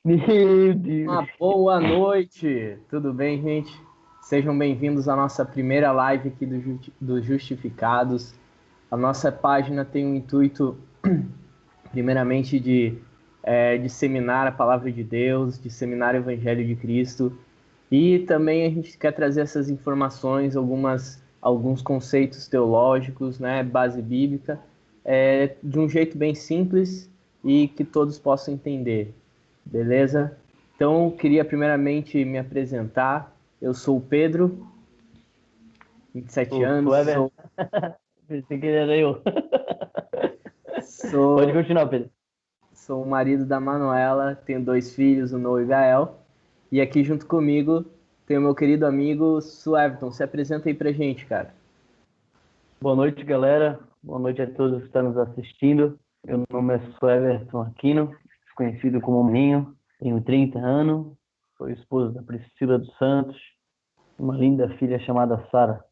Meu Deus. Uma boa noite, tudo bem, gente? Sejam bem-vindos à nossa primeira live aqui do Justificados. A nossa página tem o intuito, primeiramente, de disseminar a palavra de Deus, disseminar o Evangelho de Cristo, e também a gente quer trazer essas informações, alguns conceitos teológicos, né, base bíblica, de um jeito bem simples e que todos possam entender. Beleza? Então, eu queria primeiramente me apresentar. Eu sou o Pedro, 27 O anos, Ever, pensei que era eu. Pode sou, continuar, Pedro. sou o marido da Manuela, tenho dois filhos, o Noah e o Gael. E aqui junto comigo tem o meu querido amigo Sueverton. Se apresenta aí pra gente, cara. Boa noite, galera. Boa noite a todos que estão nos assistindo. Meu nome é Everton Aquino, conhecido como Minho. Tenho 30 anos. Sou esposo da Priscila dos Santos. Uma linda filha chamada Sara.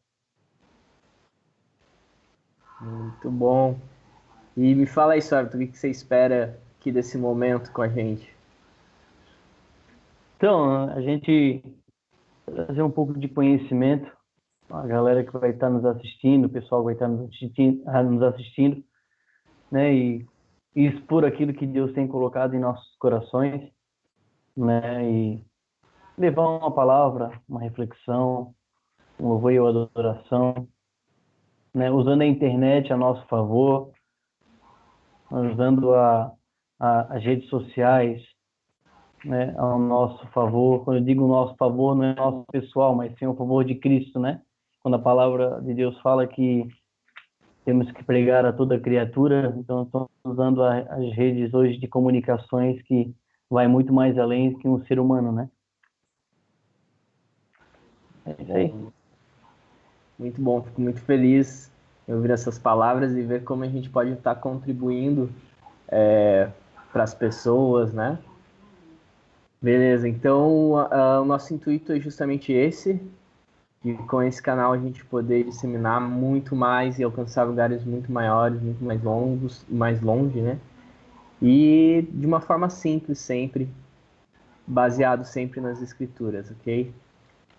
Muito bom. E me fala aí, Sueverton, o que você espera aqui desse momento com a gente? Então, a gente trazer um pouco de conhecimento. A galera que vai estar nos assistindo, o pessoal que vai estar nos assistindo, né? E expor aquilo que Deus tem colocado em nossos corações, né? E levar uma palavra, uma reflexão, um louvor e uma adoração, né? Usando a internet a nosso favor, usando as redes sociais, né? Ao nosso favor. Quando eu digo nosso favor, não é nosso pessoal, mas sim o favor de Cristo, né? Quando a palavra de Deus fala que temos que pregar a toda criatura, então estamos usando as redes hoje de comunicações que vai muito mais além que um ser humano, né? É isso aí. Bom, muito bom, fico muito feliz em ouvir essas palavras e ver como a gente pode estar contribuindo para as pessoas, né? Beleza, então o nosso intuito é justamente esse, de com esse canal a gente poder disseminar muito mais e alcançar lugares muito maiores, muito mais longos, mais longe, né? E de uma forma simples sempre, baseado sempre nas escrituras, ok?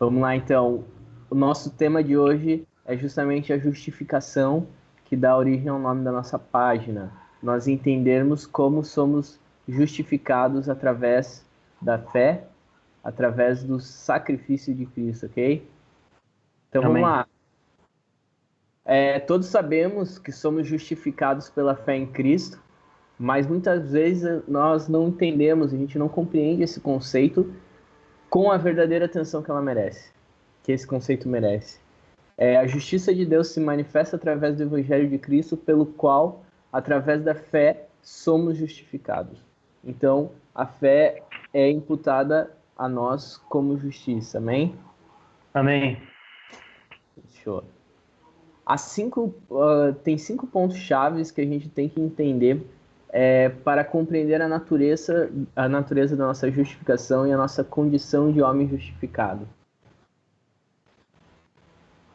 Vamos lá então. O nosso tema de hoje é justamente a justificação que dá origem ao nome da nossa página. Nós entendermos como somos justificados através da fé, através do sacrifício de Cristo, ok? Então vamos Amém. lá. Todos sabemos que somos justificados pela fé em Cristo, mas muitas vezes nós não entendemos, a gente não compreende esse conceito com a verdadeira atenção que ela merece, que esse conceito merece. A justiça de Deus se manifesta através do Evangelho de Cristo, pelo qual, através da fé, somos justificados. Então, a fé é imputada a nós como justiça, amém? Amém. Show. Tem cinco pontos chaves que a gente tem que entender para compreender a natureza da nossa justificação e a nossa condição de homem justificado.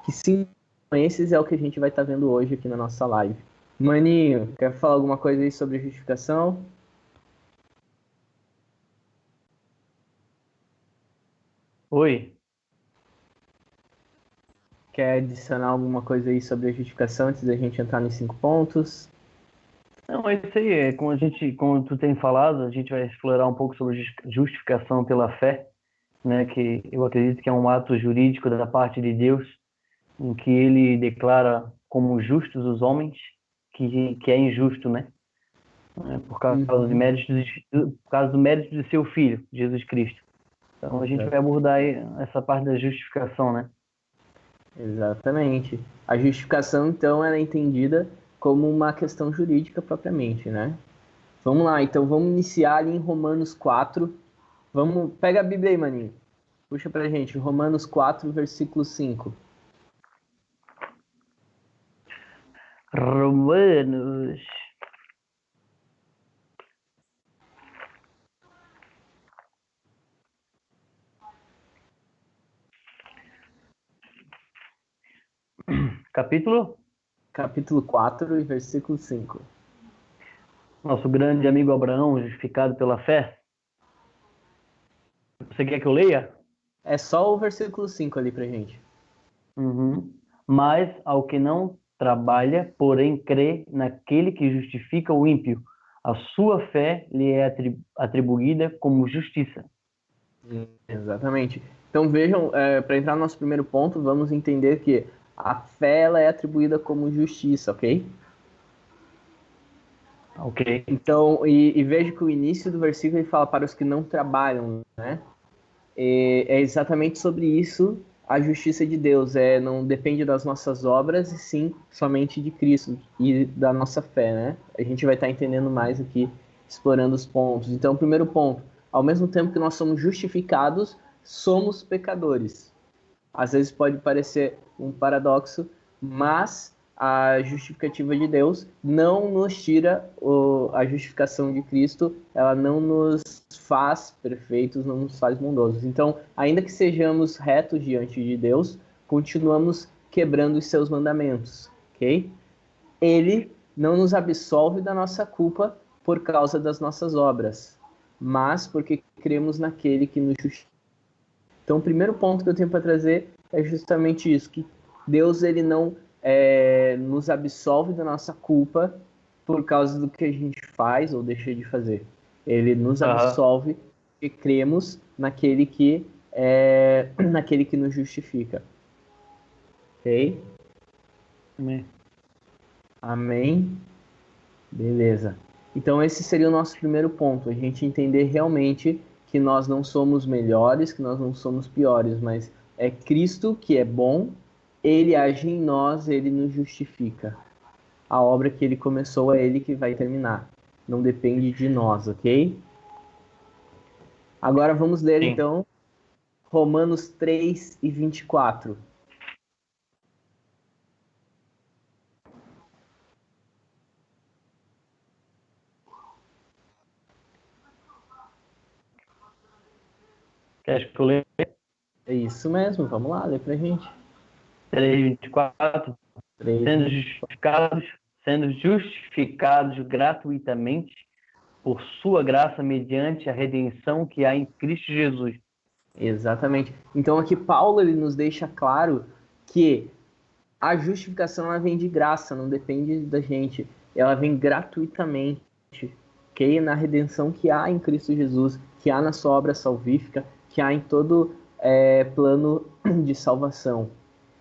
Que sim, esses é o que a gente vai estar vendo hoje aqui na nossa live. Maninho, quer falar alguma coisa aí sobre justificação? Oi. Quer adicionar alguma coisa aí sobre a justificação antes da gente entrar nos cinco pontos? Não, é isso aí. Como tu tem falado, a gente vai explorar um pouco sobre justificação pela fé, né? Que eu acredito que é um ato jurídico da parte de Deus, em que ele declara como justos os homens, que é injusto, né? Por causa de Uhum, por causa do mérito de seu filho, Jesus Cristo. Então a gente vai abordar aí essa parte da justificação, né? exatamente. A justificação, então, ela é entendida como uma questão jurídica propriamente, né? Vamos lá, então vamos iniciar ali em Romanos 4. Pega a Bíblia aí, maninho. Puxa pra gente, Romanos 4, versículo 5. Romanos. Capítulo. Capítulo 4 e versículo 5. Nosso grande amigo Abraão, justificado pela fé. Você quer que eu leia? É só o versículo 5 ali pra gente. Uhum. Mas ao que não trabalha, porém crê naquele que justifica o ímpio, a sua fé lhe é atribuída como justiça. Exatamente. Então vejam, para entrar no nosso primeiro ponto, vamos entender que a fé ela é atribuída como justiça, ok? Ok. Então, e veja que o início do versículo ele fala para os que não trabalham, né? É exatamente sobre isso a justiça de Deus. Não depende das nossas obras, e sim somente de Cristo e da nossa fé, né? A gente vai estar entendendo mais aqui, explorando os pontos. Então, primeiro ponto, ao mesmo tempo que nós somos justificados, somos pecadores. Às vezes pode parecer um paradoxo, mas a justificativa de Deus não nos tira a justificação de Cristo, ela não nos faz perfeitos, não nos faz bondosos. Então, ainda que sejamos retos diante de Deus, continuamos quebrando os seus mandamentos, ok? Ele não nos absolve da nossa culpa por causa das nossas obras, mas porque cremos naquele que nos justifica. Então, o primeiro ponto que eu tenho para trazer é justamente isso, que Deus ele não nos absolve da nossa culpa por causa do que a gente faz ou deixa de fazer. Ele nos Aham. absolve e cremos naquele que nos justifica. Ok? Amém. Amém? Beleza. Então, esse seria o nosso primeiro ponto, a gente entender realmente que nós não somos melhores, que nós não somos piores, mas é Cristo que é bom, ele age em nós, ele nos justifica. A obra que ele começou é ele que vai terminar. Não depende de nós, ok? Agora vamos ler Sim. então Romanos 3 e 24. Quer que eu leia? É isso mesmo, vamos lá, lê pra gente. 3:24. 3 e Sendo 24. justificados, sendo justificados gratuitamente por sua graça mediante a redenção que há em Cristo Jesus. Exatamente. Então aqui Paulo ele nos deixa claro que a justificação ela vem de graça, não depende da gente. Ela vem gratuitamente, ok? Na redenção que há em Cristo Jesus, que há na sua obra salvífica, que há em todo plano de salvação.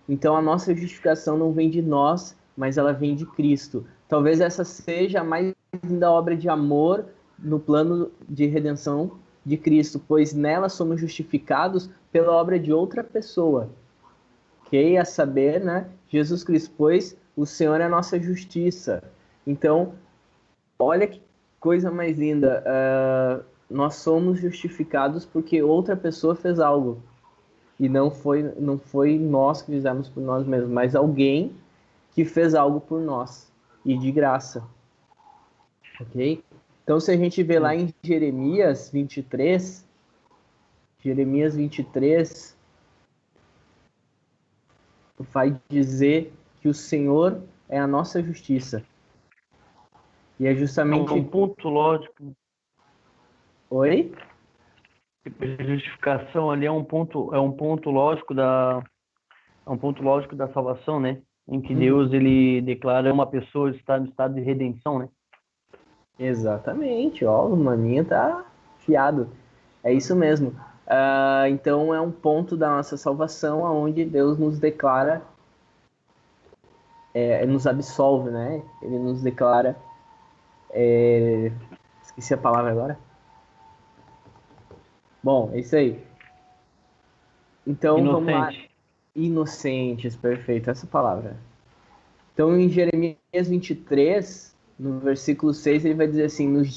Então a nossa justificação não vem de nós, mas ela vem de Cristo. Talvez essa seja a mais linda obra de amor no plano de redenção de Cristo, pois nela somos justificados pela obra de outra pessoa, que a saber, né, Jesus Cristo, pois o Senhor é a nossa justiça. Então, olha que coisa mais linda. Nós somos justificados porque outra pessoa fez algo. E não foi nós que fizemos por nós mesmos, mas alguém que fez algo por nós. E de graça. Ok? Então, se a gente vê lá Sim. em Jeremias 23, vai dizer que o Senhor é a nossa justiça. E é É um justamente. ponto lógico. Oi? Tipo, a justificação ali é um ponto lógico da salvação, né? Em que Uhum. Deus ele declara uma pessoa estar no estado de redenção, né? Exatamente, ó, o maninho tá fiado. É isso mesmo. Então é um ponto da nossa salvação onde Deus nos declara, nos absolve, né? Ele nos declara. Esqueci a palavra agora. Bom, é isso aí. Então vamos lá. Inocente. Inocentes, perfeito, essa palavra. Então, em Jeremias 23, no versículo 6, ele vai dizer assim: nos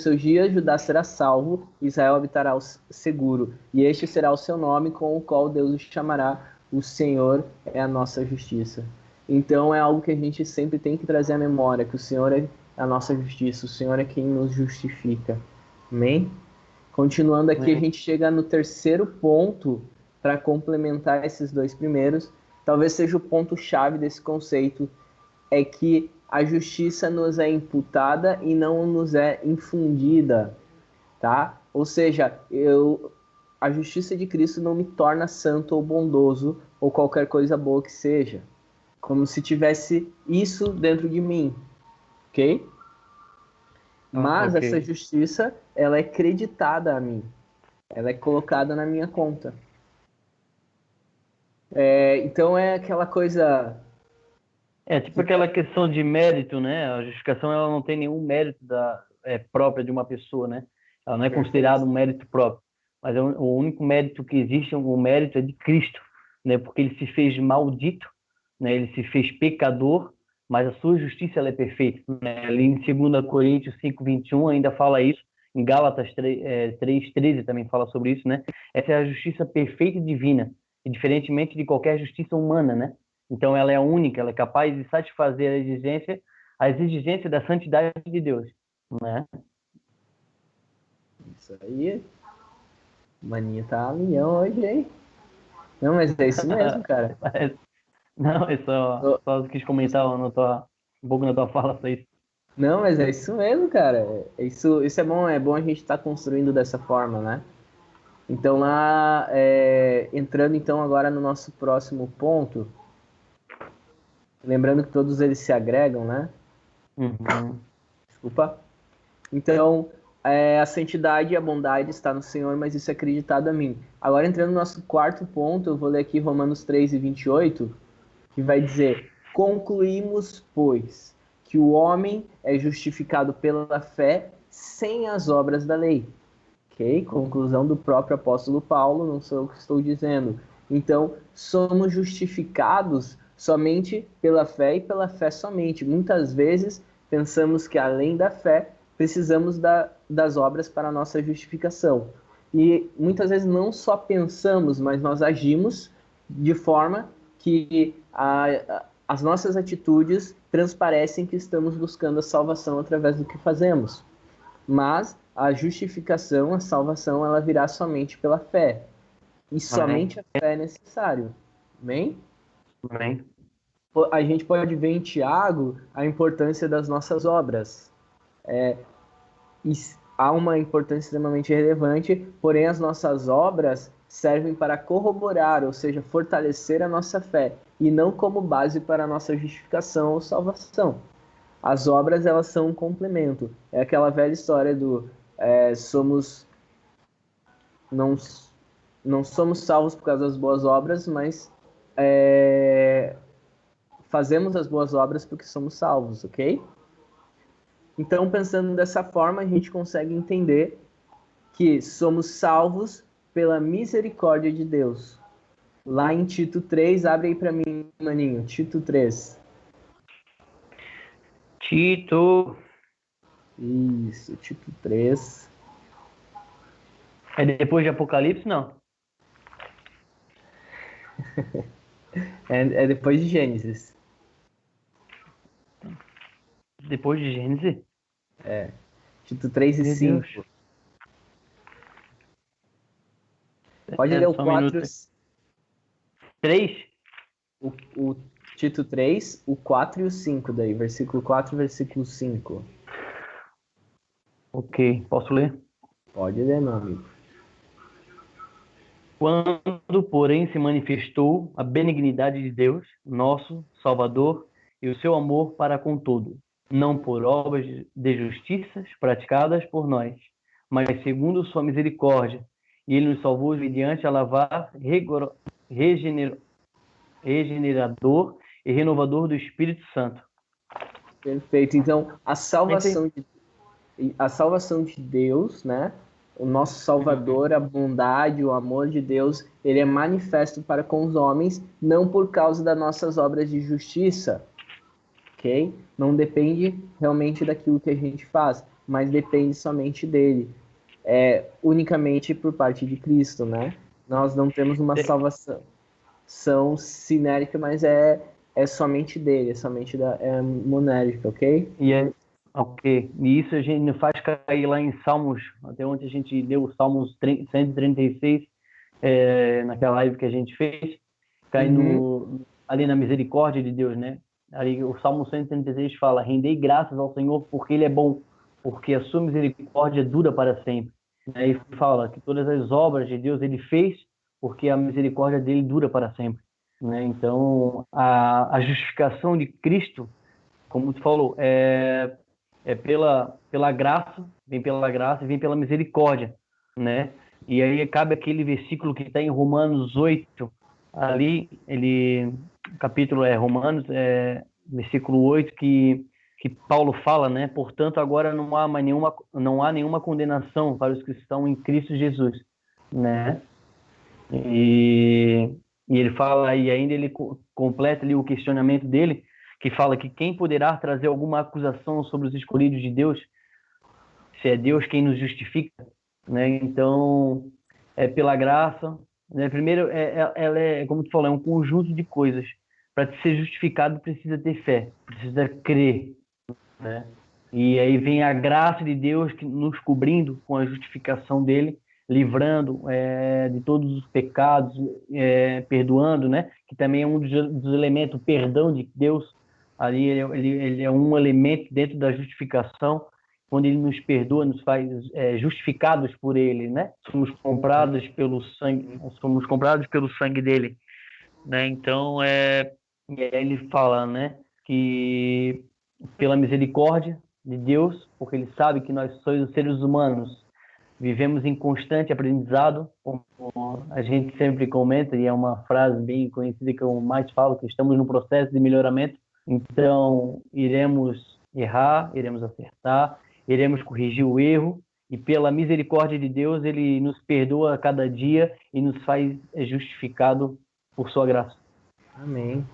seus dias, Judá será salvo, Israel habitará seguro, e este será o seu nome com o qual Deus o chamará, o Senhor é a nossa justiça. Então, é algo que a gente sempre tem que trazer à memória, que o Senhor é a nossa justiça, o Senhor é quem nos justifica. Amém? Continuando aqui, a Né? gente chega no terceiro ponto para complementar esses dois primeiros. Talvez seja o ponto-chave desse conceito, é que a justiça nos é imputada e não nos é infundida, tá? Ou seja, a justiça de Cristo não me torna santo ou bondoso ou qualquer coisa boa que seja. Como se tivesse isso dentro de mim, ok? Mas Ok. essa justiça, ela é creditada a mim. Ela é colocada na minha conta. Então é aquela coisa... É tipo aquela questão de mérito, né? A justificação ela não tem nenhum mérito própria de uma pessoa, né? Ela não é considerada Perfeito. um mérito próprio, mas o único mérito que existe, o mérito é de Cristo, né? Porque ele se fez maldito, né? Ele se fez pecador, mas a sua justiça ela é perfeita, né? Ali em 2 Coríntios 5:21 ainda fala isso, em Gálatas 3:13 também fala sobre isso, né? Essa é a justiça perfeita e divina, e diferentemente de qualquer justiça humana, né? Então ela é única, ela é capaz de satisfazer a exigência da santidade de Deus, né? Isso aí, maninha tá a milhão hoje, hein? Não, mas é isso mesmo, cara. Não, eu só quis comentar um pouco na tua fala só isso. Não, mas é isso mesmo, cara. Isso é bom a gente estar construindo dessa forma, né? Então lá, entrando então agora no nosso próximo ponto, lembrando que todos eles se agregam, né? Uhum. Desculpa. Então, a santidade e a bondade está no Senhor, mas isso é acreditado a mim. Agora entrando no nosso quarto ponto, eu vou ler aqui Romanos 3:28, que vai dizer: concluímos, pois, que o homem é justificado pela fé sem as obras da lei. Ok? Conclusão do próprio apóstolo Paulo, não sou eu que estou dizendo. Então, somos justificados somente pela fé e pela fé somente. Muitas vezes pensamos que além da fé, precisamos das obras para a nossa justificação. E muitas vezes não só pensamos, mas nós agimos de forma que as nossas atitudes transparecem que estamos buscando a salvação através do que fazemos. Mas a justificação, a salvação, ela virá somente pela fé. E Amém. somente a fé é necessário. Amém? Amém. A gente pode ver em Tiago a importância das nossas obras. E há uma importância extremamente relevante, porém as nossas obras servem para corroborar, ou seja, fortalecer a nossa fé, e não como base para a nossa justificação ou salvação. As obras, elas são um complemento. É aquela velha história do somos não, não somos salvos por causa das boas obras, mas fazemos as boas obras porque somos salvos, ok? Então, pensando dessa forma, a gente consegue entender que somos salvos pela misericórdia de Deus. Lá em Tito 3, abre aí para mim, maninho, Tito 3. Tito. Isso, Tito 3. É depois de Apocalipse, não? É depois de Gênesis. Depois de Gênesis? Tito 3 e Meu Deus. 5. Pode ler É, o só um 4, minuto. 3? o Tito 3, o 4 e o 5 daí, versículo 4 e versículo 5. Ok, posso ler? Pode ler, meu amigo. Quando, porém, se manifestou a benignidade de Deus, nosso Salvador, e o seu amor para com todo, não por obras de justiças praticadas por nós, mas segundo sua misericórdia, e ele nos salvou mediante a lavar regenerador e renovador do Espírito Santo. Perfeito. Então, É isso aí. a salvação de Deus, né? O nosso Salvador, a bondade, o amor de Deus, ele é manifesto para com os homens, não por causa das nossas obras de justiça, ok? Não depende realmente daquilo que a gente faz, mas depende somente dele, unicamente por parte de Cristo, né? Nós não temos uma salvação sinérica, mas é somente dele, é monérica, ok? E é, ok. E isso a gente nos faz cair lá em Salmos, até onde a gente leu o Salmos 136, naquela live que a gente fez, cai Uhum. ali na misericórdia de Deus, né? Ali o Salmo 136 fala: rendei graças ao Senhor porque Ele é bom, porque a sua misericórdia dura para sempre. né? E fala que todas as obras de Deus ele fez porque a misericórdia dele dura para sempre, né? Então, a justificação de Cristo, como tu falou, é pela graça, vem pela graça e vem pela misericórdia, né? E aí cabe aquele versículo que está em Romanos 8, ali, capítulo é Romanos, versículo 8, que Paulo fala, né? Portanto, agora não há nenhuma condenação para os que estão em Cristo Jesus, né? E, e ele fala, e ainda ele completa ali o questionamento dele, que fala que quem poderá trazer alguma acusação sobre os escolhidos de Deus, se é Deus quem nos justifica, né? Então, é pela graça, né? Primeiro, ela como tu falou, é um conjunto de coisas. Para ser justificado, precisa ter fé, precisa crer, né? E aí vem a graça de Deus nos cobrindo com a justificação dele, livrando de todos os pecados, perdoando, né? Que também é um dos elementos, o perdão de Deus. Ali ele é um elemento dentro da justificação, quando ele nos perdoa, nos faz justificados por ele, né? Somos comprados pelo sangue dele, né? Então e aí ele fala, né? Que pela misericórdia de Deus, porque ele sabe que nós somos seres humanos, vivemos em constante aprendizado, como a gente sempre comenta, e é uma frase bem conhecida que eu mais falo, que estamos no processo de melhoramento, então iremos errar, iremos acertar, iremos corrigir o erro, e pela misericórdia de Deus, ele nos perdoa a cada dia e nos faz justificado por sua graça. Amém.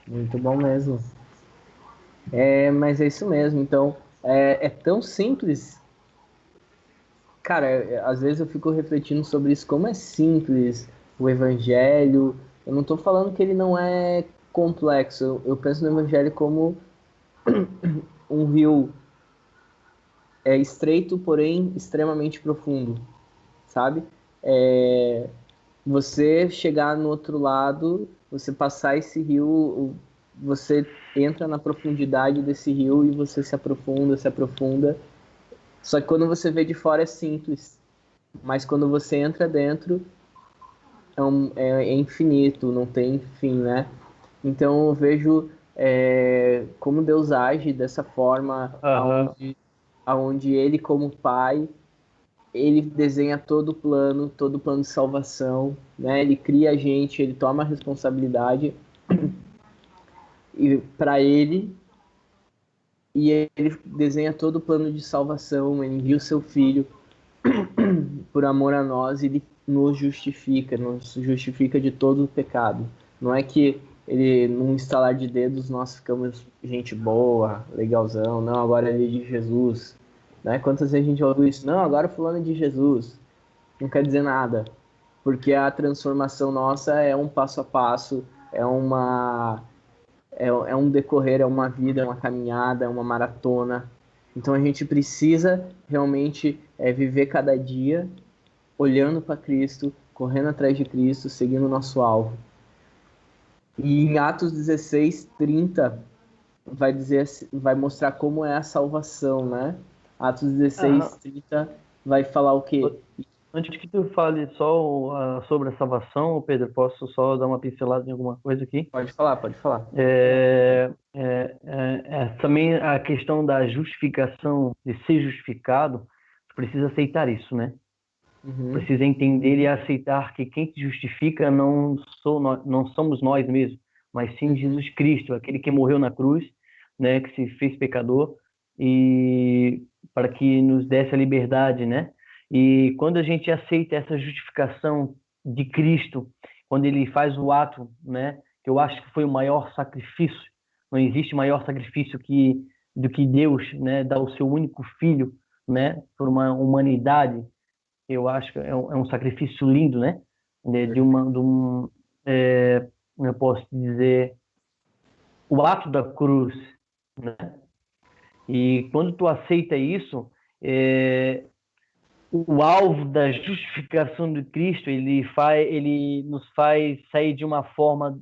Muito bom mesmo. Mas é isso mesmo. Então, é tão simples. Cara, às vezes eu fico refletindo sobre isso, como é simples o evangelho. Eu não estou falando que ele não é complexo. Eu penso no evangelho como um rio estreito, porém extremamente profundo, sabe? É, Você chegar no outro lado, você passar esse rio, você entra na profundidade desse rio e você se aprofunda, se aprofunda. Só que quando você vê de fora é simples, mas quando você entra dentro é infinito, não tem fim, né? Então eu vejo como Deus age dessa forma, Aham. aonde Ele como Pai ele desenha todo o plano de salvação, né? Ele cria a gente, ele toma a responsabilidade e para ele e ele desenha todo o plano de salvação, ele envia o seu filho por amor a nós, ele nos justifica de todo o pecado. Não é que ele, num estalar de dedos, nós ficamos gente boa, legalzão, não, agora ele é de Jesus. Né? Quantas vezes a gente ouviu isso? Não, agora fulano é de Jesus. Não quer dizer nada, porque a transformação nossa é um passo a passo, é um decorrer, é uma vida, é uma caminhada, é uma maratona. Então a gente precisa realmente viver cada dia olhando para Cristo, correndo atrás de Cristo, seguindo o nosso alvo. E em Atos 16:30 vai dizer, vai mostrar como é a salvação, né? Atos Aham. 16:30 vai falar o quê? Antes que tu fale só sobre a salvação, Pedro, posso só dar uma pincelada em alguma coisa aqui? Pode falar, pode falar. Também a questão da justificação, de ser justificado, tu precisa aceitar isso, né? Uhum. Precisa entender e aceitar que quem te justifica não somos nós mesmos, mas sim Uhum. Jesus Cristo, aquele que morreu na cruz, né, que se fez pecador e para que nos desse a liberdade, né? E quando a gente aceita essa justificação de Cristo, quando ele faz o ato, né, que eu acho que foi o maior sacrifício, não existe maior sacrifício do que Deus, né, dar o seu único filho, né, por uma humanidade. Eu acho que é um sacrifício lindo, né? Eu posso dizer, o ato da cruz, né? E quando tu aceita isso, é, o alvo da justificação de Cristo, ele nos faz sair de uma forma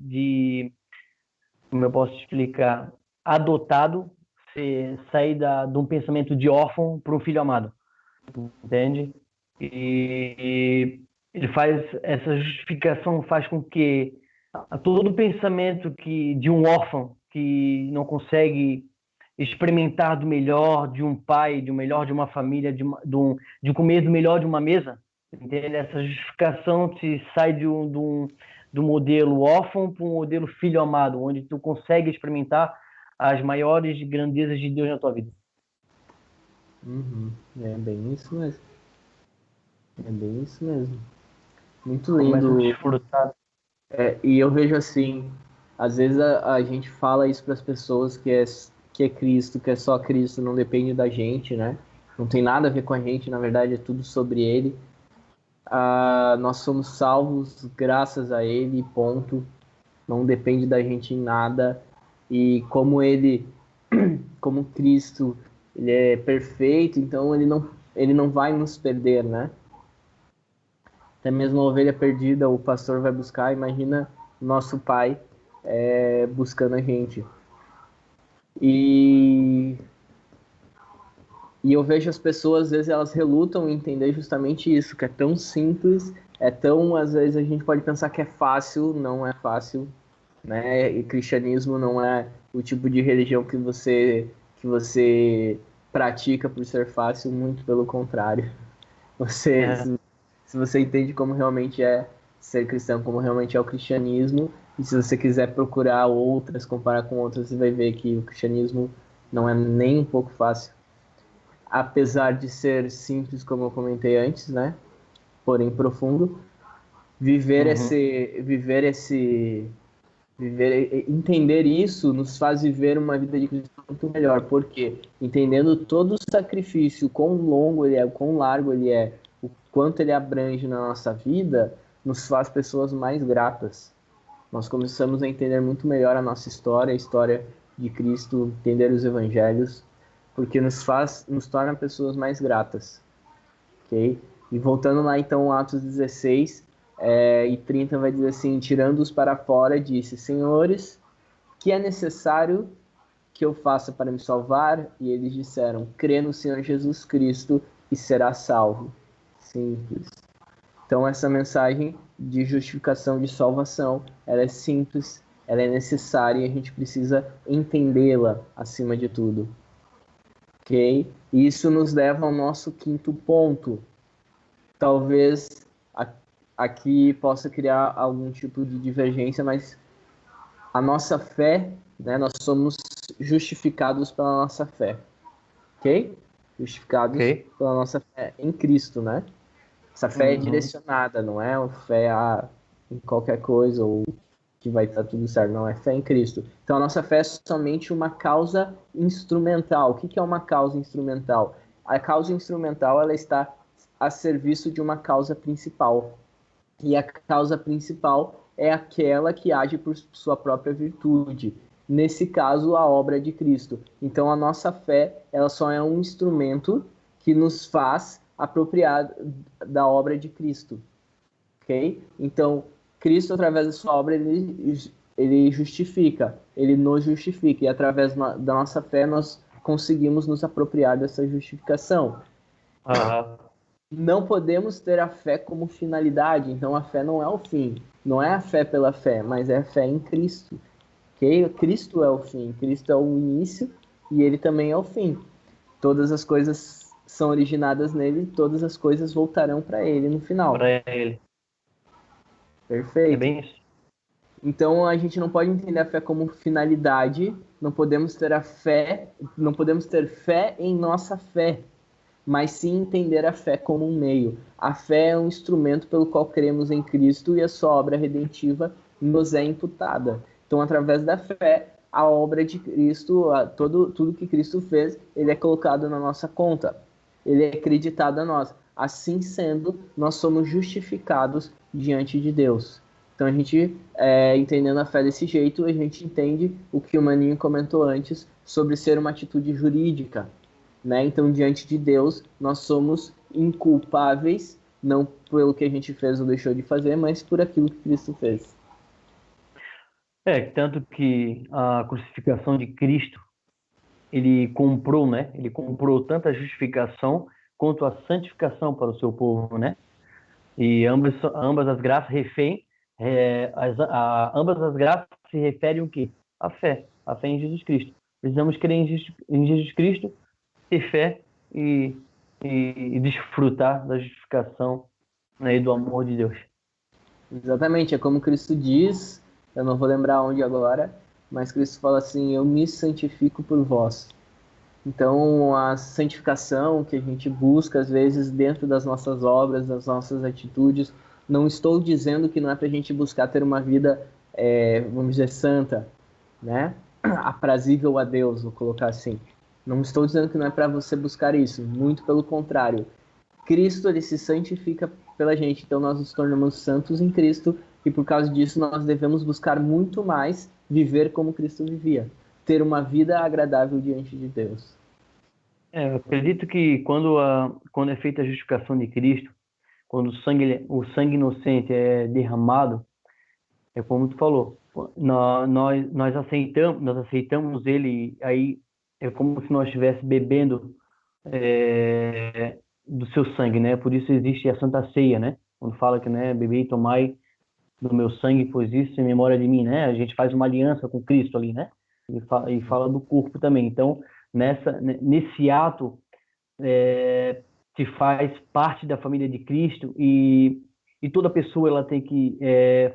como eu posso explicar, adotado, sair de um pensamento de órfão para um filho amado. entende? E ele faz essa justificação faz com que todo o pensamento que de um órfão que não consegue experimentar do melhor de um pai, do melhor de uma família, de comer do melhor de uma mesa, entende? Essa justificação se sai do modelo órfão para um modelo filho amado, onde tu consegue experimentar as maiores grandezas de Deus na tua vida. Uhum. É bem isso mesmo. É bem isso mesmo. Muito Começa a lindo. desfrutar. E eu vejo assim, às vezes a gente fala isso para as pessoas que é Cristo, que é só Cristo, não depende da gente, né? Não tem nada a ver com a gente, na verdade é tudo sobre Ele. Nós somos salvos graças a Ele, ponto. Não depende da gente em nada. E como Ele, como Cristo, Ele é perfeito, então ele não vai nos perder, né? Até mesmo a ovelha perdida, o pastor vai buscar. Imagina nosso pai buscando a gente. E, e eu vejo as pessoas, às vezes, elas relutam em entender justamente isso, que é tão simples, é tão, às vezes, a gente pode pensar que é fácil, não é fácil, né? E cristianismo não é o tipo de religião que você pratica por ser fácil, muito pelo contrário. Você, É, se você entende como realmente é ser cristão, como realmente é o cristianismo, e se você quiser procurar outras, comparar com outras, você vai ver que o cristianismo não é nem um pouco fácil. Apesar de ser simples, como eu comentei antes, né? Porém profundo, viver uhum. esse, viver esse, entender isso nos faz viver uma vida de cristão muito melhor, porque entendendo todo o sacrifício, quão longo ele é, o quão largo ele é, o quanto ele abrange na nossa vida, nos faz pessoas mais gratas. Nós começamos a entender muito melhor a nossa história, a história de Cristo, entender os evangelhos, porque nos torna pessoas mais gratas, ok? E voltando lá então, Atos 16 e 30 vai dizer assim: tirando-os para fora, disse: Senhores, que é necessário que eu faça para me salvar? E eles disseram: crê no Senhor Jesus Cristo e será salvo. Simples. Então essa mensagem de justificação, de salvação, ela é simples, ela é necessária e a gente precisa entendê-la acima de tudo, ok? E isso nos leva ao nosso quinto ponto. Talvez aqui possa criar algum tipo de divergência, mas a nossa fé, né, nós somos justificados pela nossa fé, ok? Justificados Ok. pela nossa fé em Cristo, né? Essa fé é Uhum. direcionada, não é uma fé em qualquer coisa ou que vai estar tudo certo, não, é fé em Cristo. Então a nossa fé é somente uma causa instrumental. O que é uma causa instrumental? A causa instrumental ela está a serviço de uma causa principal. E a causa principal é aquela que age por sua própria virtude. Nesse caso, a obra de Cristo. Então, a nossa fé, ela só é um instrumento que nos faz apropriar da obra de Cristo, ok? Então, Cristo, através da sua obra, ele justifica, ele nos justifica, e através da nossa fé, nós conseguimos nos apropriar dessa justificação. Aham. Não podemos ter a fé como finalidade, então a fé não é o fim, não é a fé pela fé, mas é a fé em Cristo, ok? Cristo é o fim, Cristo é o início e ele também é o fim. Todas as coisas são originadas nele, todas as coisas voltarão para ele no final. Para ele. É Perfeito. bem isso. Então a gente não pode entender a fé como finalidade, não podemos ter a fé, não podemos ter fé em nossa fé, mas sim entender a fé como um meio. A fé é um instrumento pelo qual cremos em Cristo e a sua obra redentiva nos é imputada. Então, através da fé, a obra de Cristo, tudo que Cristo fez, ele é colocado na nossa conta. Ele é acreditado a nós. Assim sendo, nós somos justificados diante de Deus. Então, a gente, entendendo a fé desse jeito, a gente entende o que o Maninho comentou antes sobre ser uma atitude jurídica, né? Então, diante de Deus, nós somos inculpáveis, não pelo que a gente fez ou deixou de fazer, mas por aquilo que Cristo fez. Tanto que a crucificação de Cristo, ele comprou, né? Ele comprou tanto a justificação quanto à santificação para o seu povo, né? E ambas as graças ambas as graças se referem o quê? A fé em Jesus Cristo. Precisamos crer em Jesus Cristo, ter fé e, e desfrutar da justificação, né, e do amor de Deus. Exatamente, é como Cristo diz, eu não vou lembrar onde agora, mas Cristo fala assim: eu me santifico por vós. Então, a santificação que a gente busca, às vezes, dentro das nossas obras, das nossas atitudes, não estou dizendo que não é para a gente buscar ter uma vida, vamos dizer, santa, né? Aprazível a Deus, vou colocar assim. Não estou dizendo que não é para você buscar isso, muito pelo contrário. Cristo, ele se santifica pela gente, então nós nos tornamos santos em Cristo e por causa disso nós devemos buscar muito mais viver como Cristo vivia, ter uma vida agradável diante de Deus. Eu acredito que quando é feita a justificação de Cristo, quando o sangue inocente é derramado, é como tu falou, nós aceitamos ele, aí é como se nós estivéssemos bebendo do seu sangue, né? Por isso existe a Santa Ceia, né? Quando fala que, né, bebei e tomai do meu sangue, pois isso em memória de mim, né? A gente faz uma aliança com Cristo ali, né? E fala do corpo também. Então, nesse ato, se faz parte da família de Cristo e toda pessoa ela tem que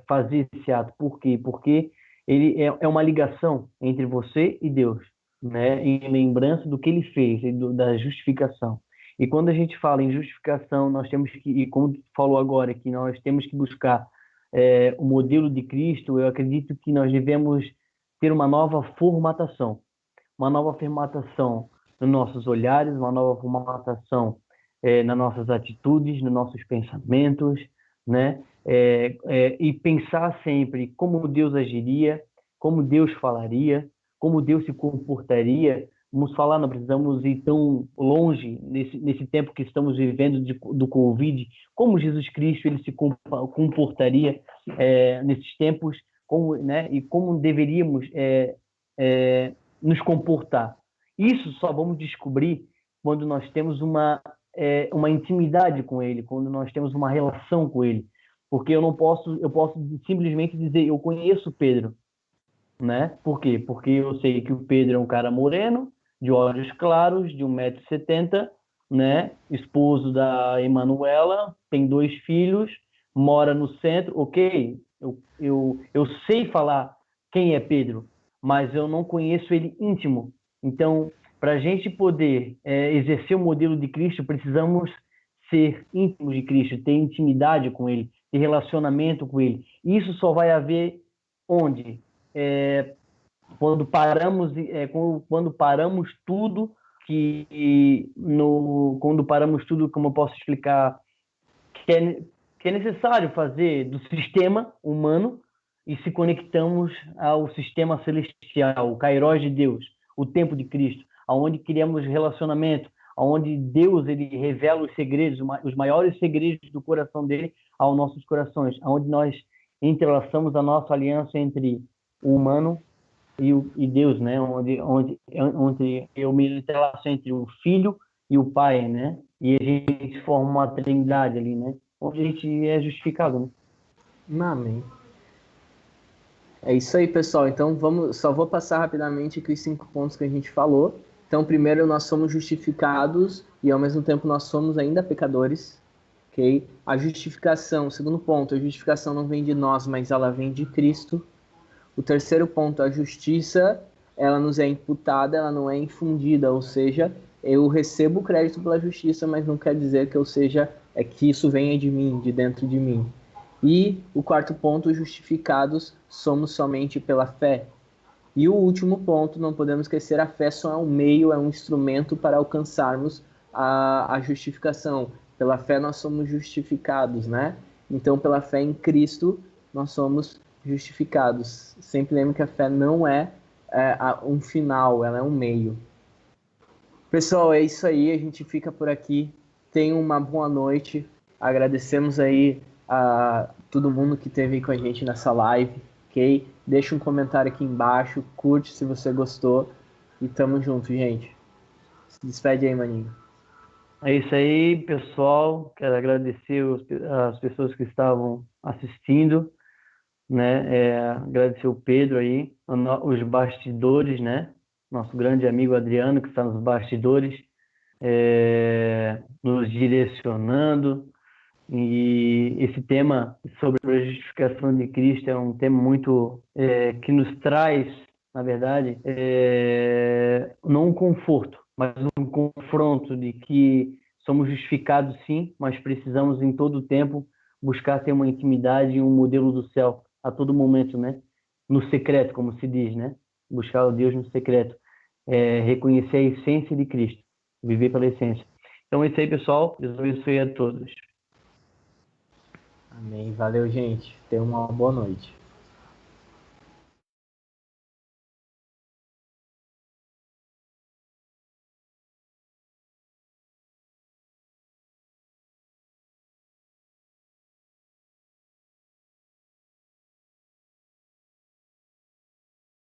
fazer esse ato. Por quê? Porque ele é uma ligação entre você e Deus, né? Em lembrança do que ele fez, da justificação. E quando a gente fala em justificação, nós temos que, e como tu falou agora, que nós temos que buscar o modelo de Cristo. Eu acredito que nós devemos ter uma nova formatação nos nossos olhares, uma nova formatação nas nossas atitudes, nos nossos pensamentos, né? E pensar sempre como Deus agiria, como Deus falaria, como Deus se comportaria. Vamos falar, não precisamos ir tão longe nesse tempo que estamos vivendo do Covid, como Jesus Cristo ele se comportaria nesses tempos, como, né, e como deveríamos nos comportar. Isso só vamos descobrir quando nós temos uma intimidade com ele, quando nós temos uma relação com ele. Porque eu posso simplesmente dizer, eu conheço Pedro, né? Por quê? Porque eu sei que o Pedro é um cara moreno, de olhos claros, de 1,70 m, né? Esposo da Emanuela, tem 2 filhos, mora no centro, ok? Eu sei falar quem é Pedro, mas eu não conheço ele íntimo. Então, para a gente poder exercer o modelo de Cristo, precisamos ser íntimos de Cristo, ter intimidade com ele, ter relacionamento com ele. Isso só vai haver onde? Quando paramos tudo quando paramos tudo, como eu posso explicar, que é necessário fazer do sistema humano e se conectamos ao sistema celestial, o Kairos de Deus, o tempo de Cristo, aonde criamos relacionamento, aonde Deus ele revela os segredos, os maiores segredos do coração dele aos nossos corações, aonde nós entrelaçamos a nossa aliança entre o humano e Deus, né? Onde eu me entrelaço entre o Filho e o Pai, né? E a gente forma uma trindade ali, né? Onde a gente é justificado, né? Amém. É isso aí, pessoal. Então, só vou passar rapidamente aqui os 5 pontos que a gente falou. Então, primeiro, nós somos justificados e, ao mesmo tempo, nós somos ainda pecadores. Ok? A justificação, segundo ponto, a justificação não vem de nós, mas ela vem de Cristo. O terceiro ponto, a justiça, ela nos é imputada, ela não é infundida, ou seja, eu recebo o crédito pela justiça, mas não quer dizer que que isso venha de mim, de dentro de mim. E o quarto ponto, justificados somos somente pela fé. E o último ponto, não podemos esquecer, a fé só é um meio, é um instrumento para alcançarmos a justificação. Pela fé nós somos justificados, né? Então, pela fé em Cristo, nós somos justificados. Sempre lembre que a fé não é um final, ela é um meio. Pessoal, é isso aí, a gente fica por aqui. Tenham uma boa noite. Agradecemos aí a todo mundo que esteve aí com a gente nessa live, ok? Deixa um comentário aqui embaixo, curte se você gostou e tamo junto, gente. Se despede aí, maninho. É isso aí, pessoal. Quero agradecer as pessoas que estavam assistindo, né? Agradecer o Pedro aí, os bastidores, né? Nosso grande amigo Adriano, que está nos bastidores, nos direcionando. E esse tema sobre a justificação de Cristo é um tema muito que nos traz, na verdade, não um conforto, mas um confronto de que somos justificados sim, mas precisamos em todo o tempo buscar ter uma intimidade e um modelo do céu a todo momento, né? No secreto, como se diz, né? Buscar o Deus no secreto, reconhecer a essência de Cristo, viver pela essência. Então é isso aí, pessoal. Deus abençoe a todos. Amém. Valeu, gente. Tenha uma boa noite.